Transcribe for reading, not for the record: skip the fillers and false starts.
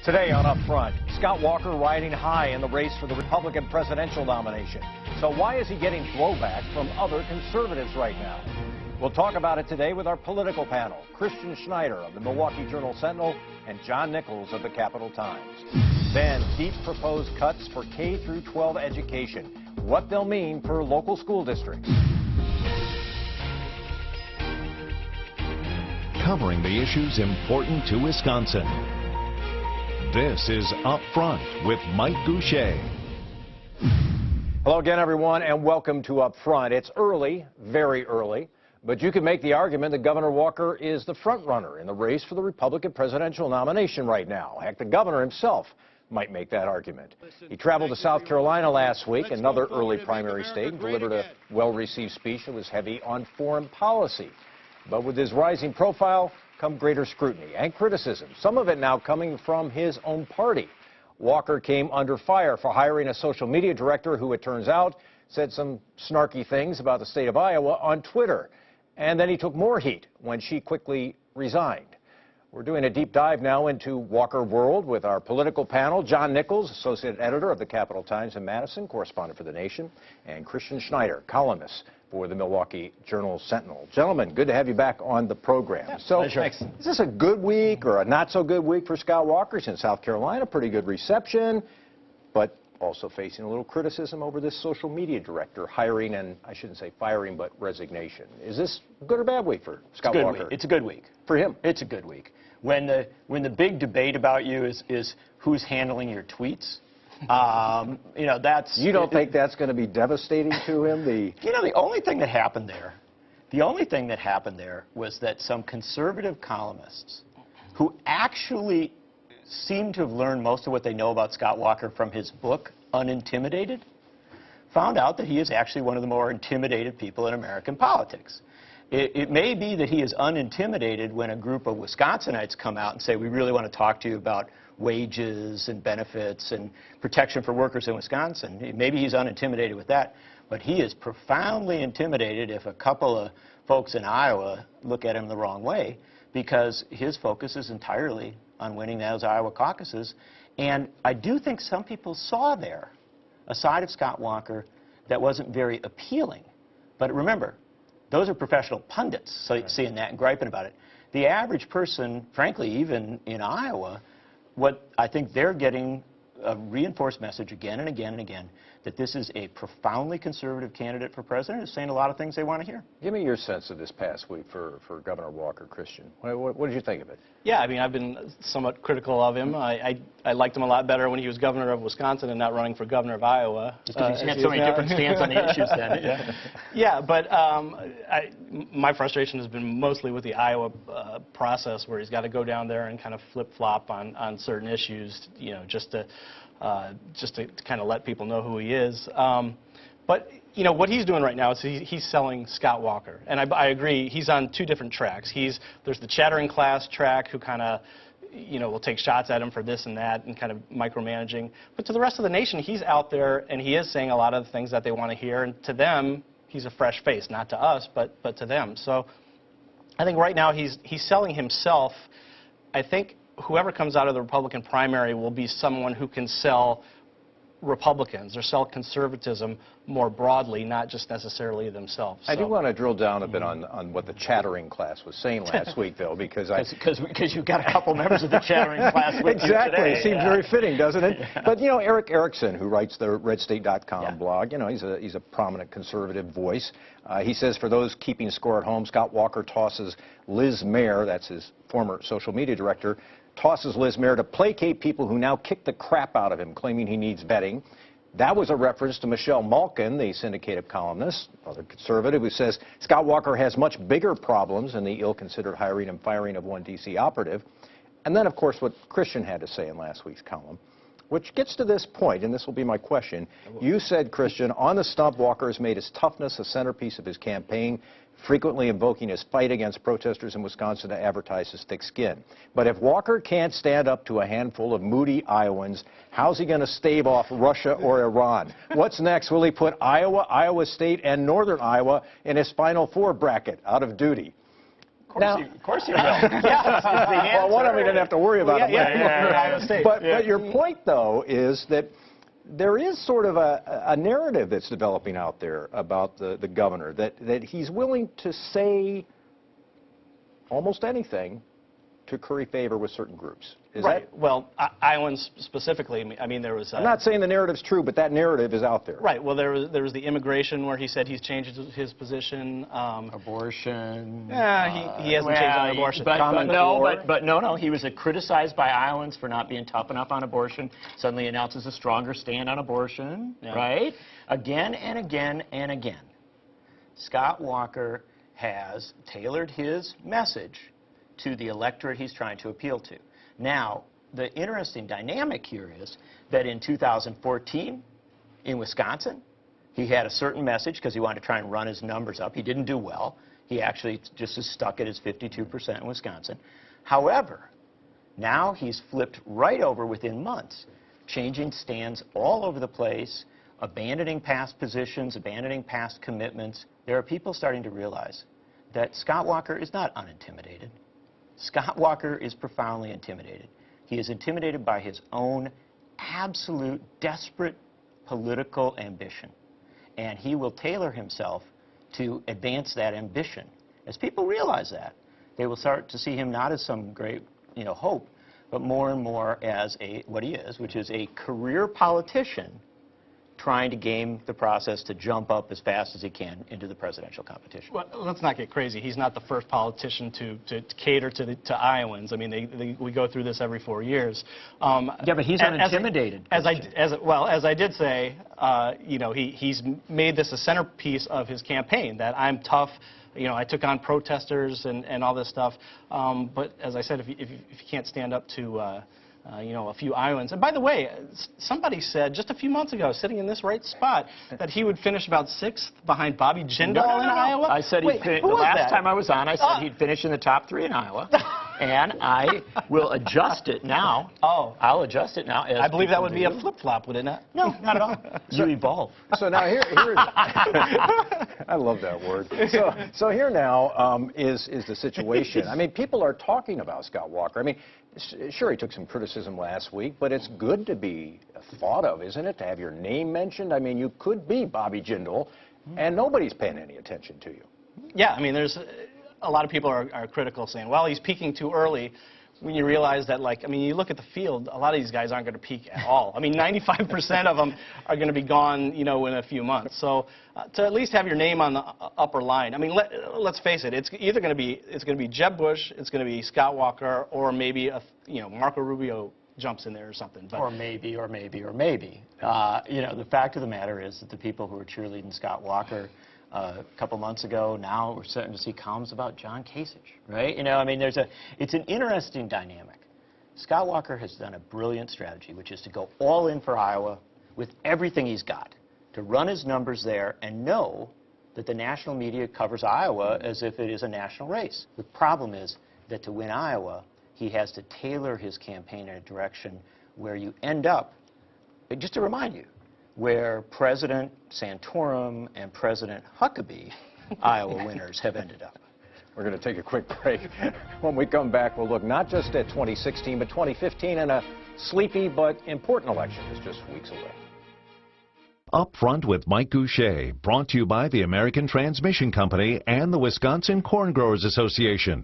Today on Up Front, Scott Walker riding high in the race for the Republican presidential nomination. So why is he getting blowback from other conservatives right now? We'll talk about it today with our political panel, Christian Schneider of the Milwaukee Journal-Sentinel and John Nichols of the Capital Times. Then, deep proposed cuts for K-12 education, what they'll mean for local school districts. Covering the issues important to Wisconsin. This is Up Front with Mike Goucher. Hello again, everyone, and welcome to Up Front. It's early, very early, but you can make the argument that Governor Walker is the front runner in the race for the Republican presidential nomination right now. Heck, the governor himself might make that argument. He traveled to South Carolina last week, another early primary state, and delivered a well-received speech that was heavy on foreign policy. But with his rising profile come greater scrutiny and criticism, some of it now coming from his own party. Walker came under fire for hiring a social media director who, it turns out, said some snarky things about the state of Iowa on Twitter. And then he took more heat when she quickly resigned. We're doing a deep dive now into Walker world with our political panel, John Nichols, associate editor of the Capital Times in Madison, correspondent for The Nation, and Christian Schneider, columnist for the Milwaukee Journal-Sentinel. Gentlemen, good to have you back on the program. Yeah, so, pleasure. is this a good week or a not-so-good week for Scott Walker? He's in South Carolina, pretty good reception, but also facing a little criticism over this social media director hiring and, I shouldn't say firing, but resignation. Is this a good or bad week for Scott Walker? It's a good week. For him? It's a good week. When the big debate about you is who's handling your tweets, you know, that's... You don't think that's going to be devastating to him? You know, the only thing that happened there was that some conservative columnists who actually seem to have learned most of what they know about Scott Walker from his book, Unintimidated, found out that he is actually one of the more intimidated people in American politics. It may be that he is unintimidated when a group of Wisconsinites come out and say, we really want to talk to you about wages and benefits and protection for workers in Wisconsin. Maybe he's unintimidated with that, but he is profoundly intimidated if a couple of folks in Iowa look at him the wrong way, because his focus is entirely on winning those Iowa caucuses. And I do think some people saw there a side of Scott Walker that wasn't very appealing. But remember, those are professional pundits, so seeing that and griping about it. The average person, frankly, even in Iowa, what I think they're getting a reinforced message again and again and again, that this is a profoundly conservative candidate for president, is saying a lot of things they want to hear. Give me your sense of this past week for Governor Walker, Christian. What did you think of it? Yeah, I mean, I've been somewhat critical of him. I liked him a lot better when he was governor of Wisconsin and not running for governor of Iowa. Just because he's got so many different stance on the issues then. Yeah, but my frustration has been mostly with the Iowa process, where he's got to go down there and kind of flip-flop on certain issues, you know, just to kind of let people know who he is. But, you know, what he's doing right now is he's selling Scott Walker. And I agree, he's on two different tracks. There's the chattering class track who kind of, you know, will take shots at him for this and that and kind of micromanaging. But to the rest of the nation, he's out there and he is saying a lot of the things that they want to hear. And to them, he's a fresh face, not to us, but to them. So I think right now he's selling himself. I think whoever comes out of the Republican primary will be someone who can sell Republicans or sell conservatism more broadly, not just necessarily themselves. I do want to drill down a bit on what the chattering class was saying last week, though, because you've got a couple members of the chattering class with exactly. you today. It seems very fitting, doesn't it? Yeah. But, you know, Eric Erickson, who writes the RedState.com blog, you know, he's a prominent conservative voice. He says for those keeping score at home, Scott Walker tosses Liz Mair, that's his former social media director, tosses Liz Mair to placate people who now kick the crap out of him, claiming he needs vetting. That was a reference to Michelle Malkin, the syndicated columnist, another conservative, who says Scott Walker has much bigger problems than the ill-considered hiring and firing of one D.C. operative. And then, of course, what Christian had to say in last week's column, which gets to this point, and this will be my question. You said, Christian, on the stump, Walker has made his toughness a centerpiece of his campaign, frequently invoking his fight against protesters in Wisconsin to advertise his thick skin. But if Walker can't stand up to a handful of moody Iowans, how's he going to stave off Russia or Iran? What's next? Will he put Iowa, Iowa State, and Northern Iowa in his Final Four bracket out of duty? Of course you will. Yes, is the answer. Well, one of them didn't have to worry about it. Iowa State. But your point, though, is that there is sort of a narrative that's developing out there about the governor, that he's willing to say almost anything to curry favor with certain groups. Is Right. that? Well, Iowans specifically, I mean, there was... I'm not saying the narrative's true, but that narrative is out there. Right. Well, there was the immigration where he said he's changed his position. Abortion. Yeah, he hasn't changed on abortion. But no, he was criticized by Iowans for not being tough enough on abortion. Suddenly announces a stronger stand on abortion, right? Again and again and again. Scott Walker has tailored his message to the electorate he's trying to appeal to. Now, the interesting dynamic here is that in 2014, in Wisconsin, he had a certain message because he wanted to try and run his numbers up. He didn't do well. He actually just is stuck at his 52% in Wisconsin. However, now he's flipped right over within months, changing stands all over the place, abandoning past positions, abandoning past commitments. There are people starting to realize that Scott Walker is not unintimidated. Scott Walker is profoundly intimidated. He is intimidated by his own absolute, desperate political ambition. And he will tailor himself to advance that ambition. As people realize that, they will start to see him not as some great, hope, but more and more as what he is, which is a career politician trying to game the process to jump up as fast as he can into the presidential competition. Well, let's not get crazy. He's not the first politician to cater to Iowans. I mean, we go through this every 4 years. Yeah, but he's unintimidated. As I did say, he's made this a centerpiece of his campaign, that I'm tough. I took on protesters and all this stuff. But as I said, if you can't stand up to a few Iowans. And by the way, somebody said just a few months ago, sitting in this right spot, that he would finish about 6th behind Bobby Jindal in Iowa. I said the last time I was on, I said he'd finish in the top 3 in Iowa. And I will adjust it now. Oh. I'll adjust it now. I believe that would be a flip-flop, would it not? No, not at all. You evolve. So now here's I love that word. So here now is the situation. I mean, people are talking about Scott Walker. I mean, sure, he took some criticism last week, but it's good to be thought of, isn't it, to have your name mentioned? I mean, you could be Bobby Jindal, and nobody's paying any attention to you. Yeah, I mean, there's a lot of people are critical, saying, well, he's peaking too early. When you realize that, you look at the field, a lot of these guys aren't going to peak at all. I mean, 95% of them are going to be gone, in a few months. So to at least have your name on the upper line, I mean, let's face it, it's either going to be Jeb Bush, it's going to be Scott Walker, or maybe Marco Rubio jumps in there or something. But or maybe. The fact of the matter is that the people who are cheerleading Scott Walker a couple months ago, now we're starting to see columns about John Kasich, right? I mean, it's an interesting dynamic. Scott Walker has done a brilliant strategy, which is to go all in for Iowa with everything he's got, to run his numbers there and know that the national media covers Iowa as if it is a national race. The problem is that to win Iowa, he has to tailor his campaign in a direction where you end up, just to remind you, where President Santorum and President Huckabee, Iowa winners, have ended up. We're going to take a quick break. When we come back, we'll look not just at 2016, but 2015, and a sleepy but important election is just weeks away. Up Front with Mike Goucher, brought to you by the American Transmission Company and the Wisconsin Corn Growers Association.